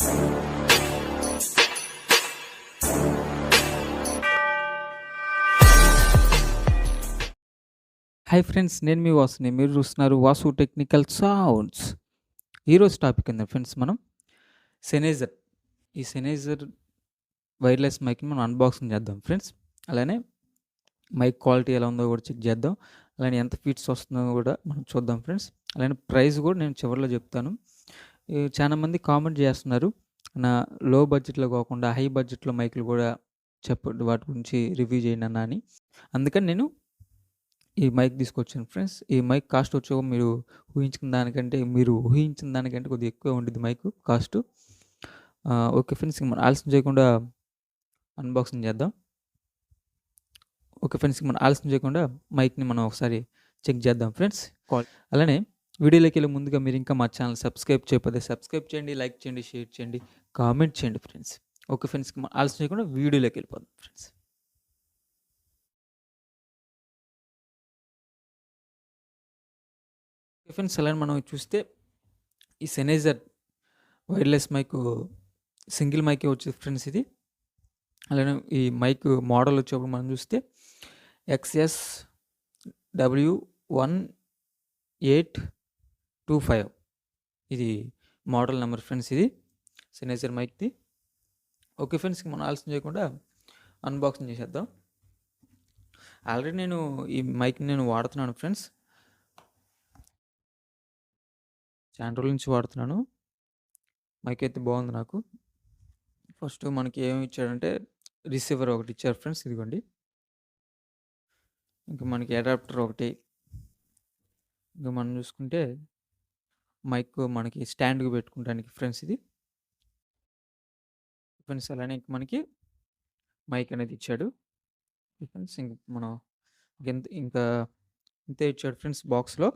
Hi friends, నేను మీ వాసుని. మీరు చూస్తున్నారు వాసు టెక్నికల్ సౌండ్స్. ఈరోజు టాపిక్ ఏంది ఫ్రెండ్స్, మనం సెనైజర్. ఈ సెనైజర్ వైర్లెస్ మైక్ని మనం అన్బాక్సింగ్ చేద్దాం ఫ్రెండ్స్. అలానే మైక్ క్వాలిటీ ఎలా ఉందో కూడా చెక్ చేద్దాం. అలానే ఎంత ఫీట్స్ వస్తుందో కూడా మనం చూద్దాం ఫ్రెండ్స్. అలానే ప్రైస్ కూడా నేను చివరిలో చెప్తాను. చాలా మంది కామెంట్ చేస్తున్నారు, నా లో బడ్జెట్లో కాకుండా హై బడ్జెట్లో మైకులు కూడా చెప్పండి, వాటి గురించి రివ్యూ చేయండి అన్న అని. అందుకని నేను ఈ మైక్ తీసుకొచ్చాను ఫ్రెండ్స్. ఈ మైక్ కాస్ట్ వచ్చి మీరు ఊహించిన దానికంటే కొద్దిగా ఎక్కువ ఉండిద్ది మైక్ కాస్ట్. ఓకే ఫ్రెండ్స్, మనం ఆలస్యం చేయకుండా అన్బాక్సింగ్ చేద్దాం. ఓకే ఫ్రెండ్స్, మనం ఆలస్యం చేయకుండా మైక్ని మనం ఒకసారి చెక్ చేద్దాం ఫ్రెండ్స్. అలానే వీడియోలోకి వెళ్ళే ముందుగా మీరు ఇంకా మా ఛానల్ సబ్స్క్రైబ్ చేయకపోతే సబ్స్క్రైబ్ చేయండి, లైక్ చేయండి, షేర్ చేయండి, కామెంట్ చేయండి ఫ్రెండ్స్. ఓకే ఫ్రెండ్స్, మనం ఆలస్యం చేయకుండా వీడియోలోకి వెళ్ళిపోదాం ఫ్రెండ్స్. ఫ్రెండ్స్, అలానే మనం చూస్తే ఈ సెనైజర్ వైర్లెస్ మైక్ సింగిల్ మైకే వచ్చేది ఫ్రెండ్స్ ఇది. అలానే ఈ మైక్ మోడల్ వచ్చేప్పుడు మనం చూస్తే XSW1825 ఇది మోడల్ నెంబర్ ఫ్రెండ్స్, ఇది సెనైజర్ మైక్ది. ఓకే ఫ్రెండ్స్, మనం ఆలస్యం చేయకుండా అన్బాక్సింగ్ చేసేద్దాం. ఆల్రెడీ నేను ఈ మైక్ని నేను వాడుతున్నాను ఫ్రెండ్స్, చాలా రోజుల నుంచి వాడుతున్నాను. మైక్ అయితే బాగుంది నాకు. ఫస్ట్ మనకి ఏమి ఇచ్చాడంటే రిసీవర్ ఒకటి ఇచ్చారు ఫ్రెండ్స్, ఇదిగోండి. ఇంకా మనకి అడాప్టర్ ఒకటి. ఇంకా మనం చూసుకుంటే మైక్ మనకి స్టాండ్కి పెట్టుకోవడానికి ఫ్రెండ్స్ ఇది ఫ్రెండ్స్. అలానే మనకి మైక్ అనేది ఇచ్చాడు ఫ్రెండ్స్. ఇంక మనం ఇంకా ఇంతే ఇచ్చాడు ఫ్రెండ్స్. బాక్స్లో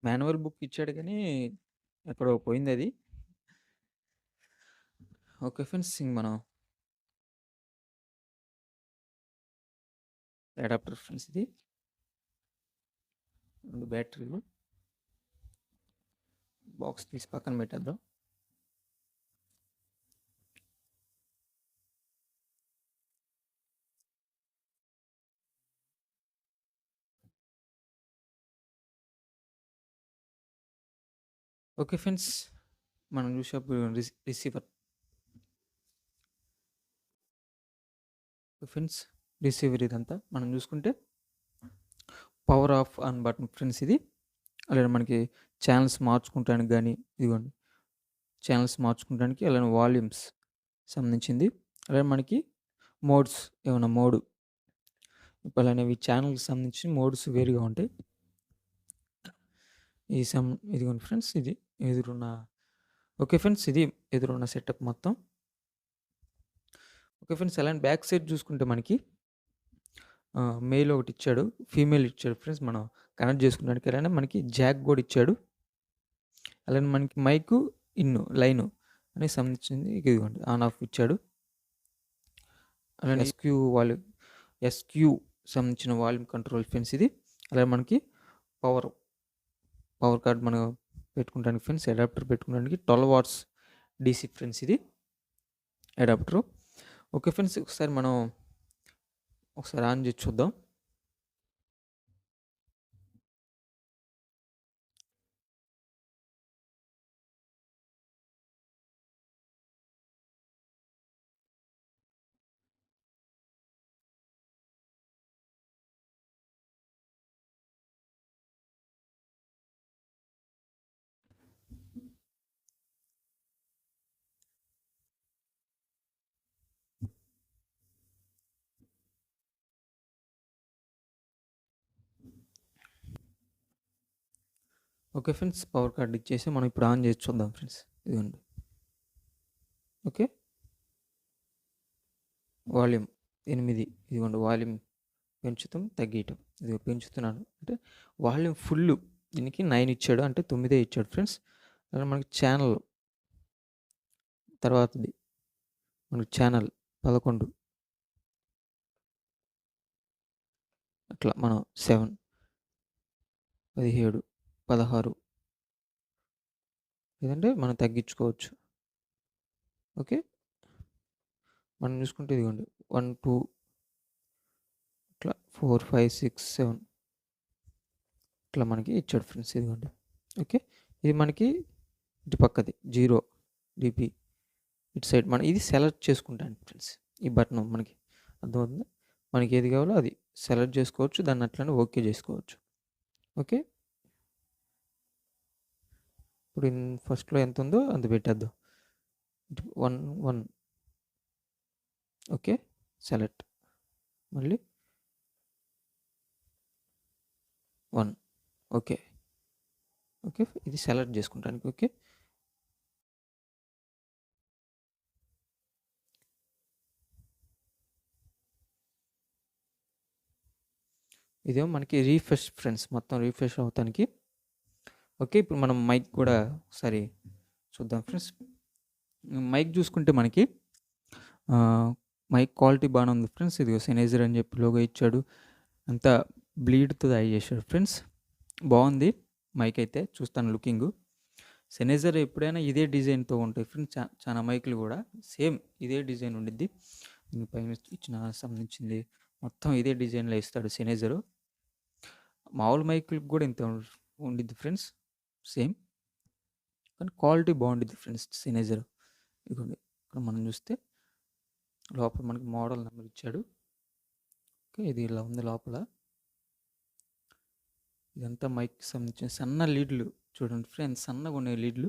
మాన్యువల్ బుక్ ఇచ్చాడు కానీ ఎక్కడో పోయింది అది. ఓకే ఫ్రెండ్స్, ఇంక మనం అడాప్టర్ ఫ్రెండ్స్, ఇది 2 బ్యాటరీలు. బాక్స్ తీసి పక్కన పెట్టేద్దాం. ఓకే ఫ్రెండ్స్, మనం చూసేప్పుడు రిసీవర్ ఫ్రెండ్స్. రిసీవర్ ఇదంతా మనం చూసుకుంటే power of on button friends ఇది. అలానే మనకి ఛానల్స్ మార్చుకుంటానికి కానీ, ఇదిగోండి ఛానల్స్ మార్చుకుంటానికి, అలానే వాల్యూమ్స్ సంబంధించింది. అలానే మనకి మోడ్స్, ఏమైనా మోడ్ అలానే ఛానల్కి సంబంధించిన మోడ్స్ వేరుగా ఉంటాయి. ఇదిగోండి ఫ్రెండ్స్, ఇది ఎదురున్న. ఓకే ఫ్రెండ్స్, ఇది ఎదురున్న సెటప్ మొత్తం. ఓకే ఫ్రెండ్స్, అలానే బ్యాక్ సైడ్ చూసుకుంటే మనకి మెయిల్ ఒకటి ఇచ్చాడు, ఫీమేల్ ఇచ్చాడు ఫ్రెండ్స్, మనం కనెక్ట్ చేసుకున్నానికి. అలానే మనకి జాక్ కూడా ఇచ్చాడు. అలానే మనకి మైకు లైను అనేది సంబంధించింది ఇదిగోండి ఆన్ ఆఫ్ ఇచ్చాడు. అలానే ఎస్క్యూ సంబంధించిన వాల్యూమ్ కంట్రోల్ ఫ్రెండ్స్ ఇది. అలాగే మనకి పవర్ కార్డ్ మనం పెట్టుకోవడానికి ఫ్రెండ్స్, అడాప్టర్ పెట్టుకోవడానికి 12 వాట్స్ డీసీ ఫ్రెండ్స్, ఇది అడాప్టరు. ఓకే ఫ్రెండ్స్, ఒకసారి ఆన్ చేసి చూద్దాం. ఓకే ఫ్రెండ్స్, పవర్ కార్డ్ ఇచ్చేసి మనం ఇప్పుడు ఆన్ చేసి చూద్దాం ఫ్రెండ్స్. ఇదిగోండి. Okay, volume 8. ఇదిగోండి, వాల్యూమ్ పెంచుతాం, తగ్గియటం. ఇది పెంచుతున్నాను అంటే వాల్యూమ్ ఫుల్ దీనికి 9 ఇచ్చాడు, అంటే 9 ఇచ్చాడు ఫ్రెండ్స్. అలానే మనకి ఛానల్ తర్వాతది మనకి ఛానల్ 11, అట్లా మనం 7, 17, 16, లేదంటే మనం తగ్గించుకోవచ్చు. ఓకే. మనం చూసుకుంటే ఇదిగోండి 1, 2 ఇట్లా 4, 5, 6, 7 ఇట్లా మనకి ఇచ్చాడు ఫ్రెండ్స్. ఇదిగోండి. ఓకే. ఇది మనకి ఇటు పక్కది 0 డీపీ ఇటు సైడ్ మనం ఇది సెలెక్ట్ చేసుకుంటాను ఫ్రెండ్స్. ఈ బటన్ మనకి అర్థమవుతుందా? మనకి ఏది కావాలో అది సెలెక్ట్ చేసుకోవచ్చు. దాన్ని అట్లనే ఓకే చేసుకోవచ్చు. ఓకే. ఇప్పుడు ఫస్ట్లో ఎంత ఉందో అంత పెట్టేద్దాం. 1, 1 ఓకే. సెలెక్ట్ మళ్ళీ 1 ఓకే. ఓకే. ఇది సెలెక్ట్ చేసుకుంటానికి. ఓకే. ఇదేమో మనకి రీఫ్రెష్ ఫ్రెండ్స్, మొత్తం రీఫ్రెష్ అవుతానికి. ఓకే. ఇప్పుడు మనం మైక్ కూడా ఒకసారి చూద్దాం ఫ్రెండ్స్. మైక్ చూసుకుంటే మనకి మైక్ క్వాలిటీ బాగానే ఉంది ఫ్రెండ్స్. ఇదిగో సెనైజర్ అని చెప్పి లోగో ఇచ్చాడు. అంతా బ్లీడ్తో తయారు చేశాడు ఫ్రెండ్స్. బాగుంది మైక్ అయితే. చూస్తాను లుకింగ్. సెనైజర్ ఎప్పుడైనా ఇదే డిజైన్తో ఉంటాయి ఫ్రెండ్స్. చాలా మైకులు కూడా సేమ్ ఇదే డిజైన్ ఉండిద్ది. పైన ఇచ్చిన సంబంధించింది మొత్తం ఇదే డిజైన్లో ఇస్తాడు సెనైజరు. మామూలు మైకులకు కూడా ఇంత ఉండిద్ది ఫ్రెండ్స్, సేమ్. కానీ క్వాలిటీ బాగుండిద్ది ఫ్రెండ్స్ సెనైజర్. ఇదిగోండి ఇక్కడ మనం చూస్తే లోపల మనకి మోడల్ నెంబర్ ఇచ్చాడు. ఓకే. ఇది ఇలా ఉంది లోపల. ఇదంతా మైక్కి సంబంధించిన సన్న లీడ్లు చూడండి ఫ్రెండ్స్, సన్నగా ఉన్నాయి లీడ్లు.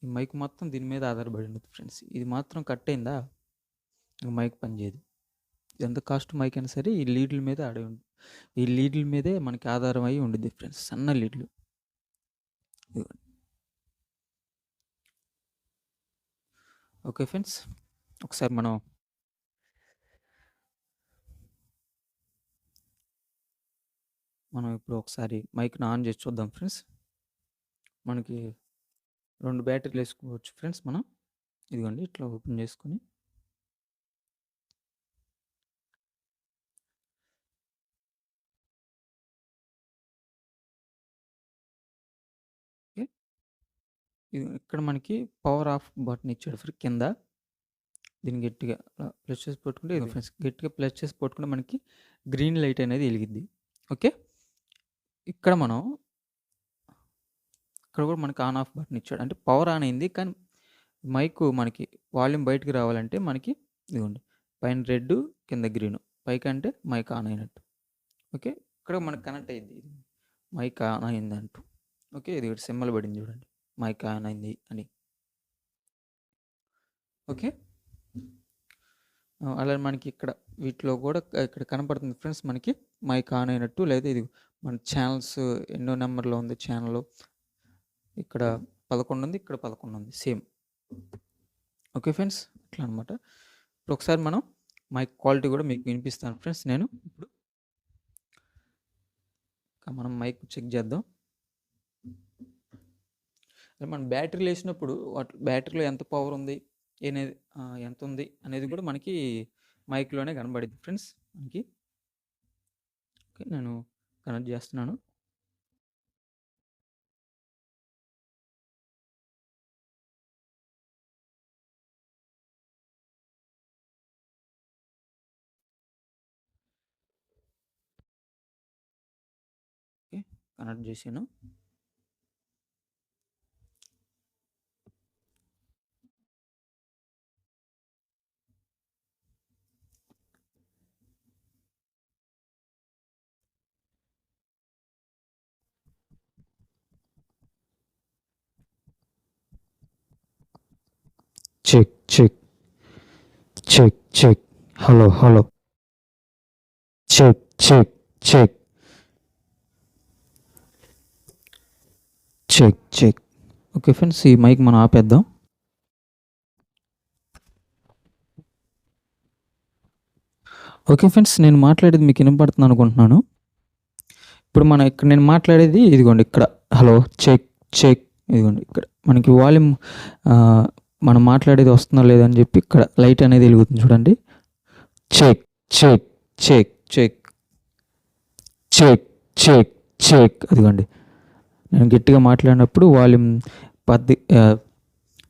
ఈ మైక్ మొత్తం దీని మీద ఆధారపడి ఉండదు ఫ్రెండ్స్. ఇది మాత్రం కట్ అయిందా మైక్ పనిచేయదు. ఎంత కాస్ట్ మైక్ అయినా సరే ఈ లీడ్ల మీద ఆడే ఉంది. ఈ లీడ్ల మీదే మనకి ఆధారం అయి ఉండిద్ది ఫ్రెండ్స్, సన్న లీడ్లు. ఓకే ఫ్రెండ్స్, ఒకసారి మనం ఇప్పుడు ఒకసారి మైక్ని ఆన్ చేసి చూద్దాం ఫ్రెండ్స్. మనకి 2 బ్యాటరీలు వేసుకోవచ్చు ఫ్రెండ్స్ మనం. ఇదిగోండి ఇట్లా ఓపెన్ చేసుకొని ఇక్కడ మనకి పవర్ ఆఫ్ బటన్ ఇచ్చాడు ఫ్రెండ్స్ కింద. దీన్ని గట్టిగా ప్రెస్ చేసి పట్టుకుంటే ఇది ఫ్రెండ్స్, గట్టిగా ప్రెస్ చేసి పట్టుకుంటే మనకి గ్రీన్ లైట్ అనేది వెలిగిద్ది. ఓకే. ఇక్కడ కూడా మనకి ఆన్ ఆఫ్ బటన్ ఇచ్చాడు. అంటే పవర్ ఆన్ అయింది, కానీ మైక్ మనకి వాల్యూమ్ బయటకు రావాలంటే మనకి ఇదిగోండి పైన రెడ్ కింద గ్రీన్, పైకి అంటే మైక్ ఆన్ అయినట్టు. ఓకే. ఇక్కడ మనకు కనెక్ట్ అయ్యింది, మైక్ ఆన్ అయింది అంటూ. ఓకే. ఇది సింబల్ పడింది చూడండి, మైక్ ఆన్ అయింది అని. ఓకే. అలా మనకి ఇక్కడ వీటిలో కూడా ఇక్కడ కనపడుతుంది ఫ్రెండ్స్ మనకి మైక్ ఆన్ అయినట్టు. లేదా ఇది మన ఛానల్స్ ఎన్నో నెంబర్లో ఉంది ఛానల్. ఇక్కడ 11 ఉంది, ఇక్కడ 11 ఉంది, సేమ్. ఓకే ఫ్రెండ్స్, అట్లా అనమాట. ఇప్పుడు ఒకసారి మనం మైక్ క్వాలిటీ కూడా మీకు వినిపిస్తాను ఫ్రెండ్స్. నేను ఇప్పుడు మనం మైక్ చెక్ చేద్దాం. మనం బ్యాటరీలు వేసినప్పుడు బ్యాటరీలో ఎంత పవర్ ఉంది అనేది, ఎంత ఉంది అనేది కూడా మనకి మైక్లోనే కనబడింది ఫ్రెండ్స్ మనకి. ఓకే. నేను కనెక్ట్ చేస్తున్నాను. ఓకే, కనెక్ట్ చేసాను. Check check check check, hello hello, check check check check check. Okay friends, ఈ మైక్ మనం ఆపేద్దాం. ఓకే ఫ్రెండ్స్, నేను మాట్లాడేది మీకు వినపడుతుంది అనుకుంటున్నాను. ఇప్పుడు ఇక్కడ నేను మాట్లాడేది ఇదిగోండి ఇక్కడ హలో చెక్ చెక్. ఇదిగోండి ఇక్కడ మనకి వాల్యూమ్ మనం మాట్లాడేది వస్తుందా లేదని చెప్పి ఇక్కడ లైట్ అనేది వెలుగుతుంది చూడండి. Check check check check check check check. అదిగోండి నేను గట్టిగా మాట్లాడినప్పుడు వాల్యూమ్ పద్ది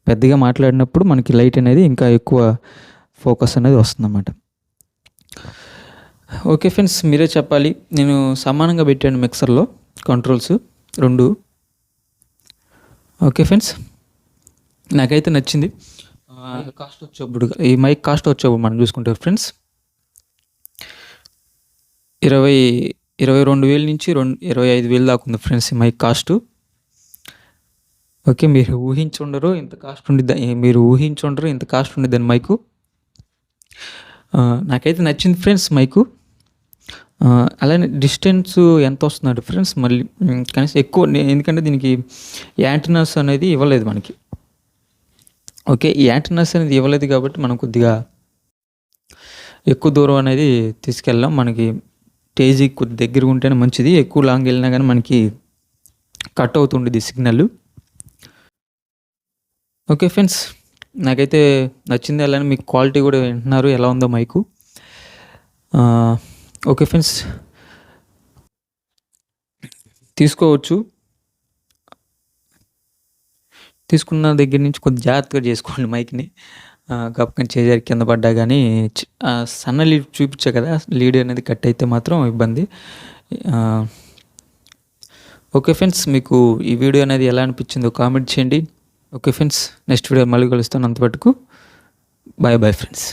పెద్దగా మాట్లాడినప్పుడు మనకి లైట్ అనేది ఇంకా ఎక్కువ ఫోకస్ అనేది వస్తుందన్నమాట. ఓకే ఫ్రెండ్స్, మీరే చెప్పాలి. నేను సమానంగా పెట్టాను మిక్సర్లో కంట్రోల్స్ 2. ఓకే ఫ్రెండ్స్, నాకైతే నచ్చింది. కాస్ట్ వచ్చేప్పుడు ఈ మైక్ కాస్ట్ వచ్చేప్పుడు మనం చూసుకుంటే ఫ్రెండ్స్ 22,000 నుంచి 25,000 దాకా ఉంది ఫ్రెండ్స్ ఈ మైక్ కాస్ట్. ఓకే, మీరు ఊహించుండరు ఇంత కాస్ట్ ఉండిద్దని మైకు. నాకైతే నచ్చింది ఫ్రెండ్స్ మైకు. అలానే డిస్టెన్స్ ఎంత వస్తుందంటే ఫ్రెండ్స్ మళ్ళీ కనీసం ఎక్కువ, ఎందుకంటే దీనికి యాంటెనాస్ అనేది ఇవ్వలేదు మనకి. ఓకే, ఈ యాంటెనాస్ అనేది ఇవ్వలేదు కాబట్టి మనం కొద్దిగా ఎక్కువ దూరం అనేది తీసుకెళ్ళాం. మనకి స్టేజీ కొద్ది దగ్గర ఉంటేనే మంచిది. ఎక్కువ లాంగ్ వెళ్ళినా కానీ మనకి కట్ అవుతుండేది సిగ్నల్. ఓకే ఫ్రెండ్స్, నాకైతే నచ్చింది. అలానే మీకు క్వాలిటీ కూడా వింటున్నారు ఎలా ఉందో మైకు. ఓకే ఫ్రెండ్స్, తీసుకోవచ్చు. తీసుకున్న దగ్గర నుంచి కొద్ది జాగ్రత్తగా చేసుకోండి మైక్ని. గప్పని చేజారి కింద పడ్డా కానీ సన్న లీడ్ చూపించా కదా, లీడ్ అనేది కట్ అయితే మాత్రం ఇబ్బంది. ఓకే ఫ్రెండ్స్, మీకు ఈ వీడియో అనేది ఎలా అనిపించిందో కామెంట్ చేయండి. ఓకే ఫ్రెండ్స్, నెక్స్ట్ వీడియో మళ్ళీ కలుస్తాను. అంతవరకు బాయ్ ఫ్రెండ్స్.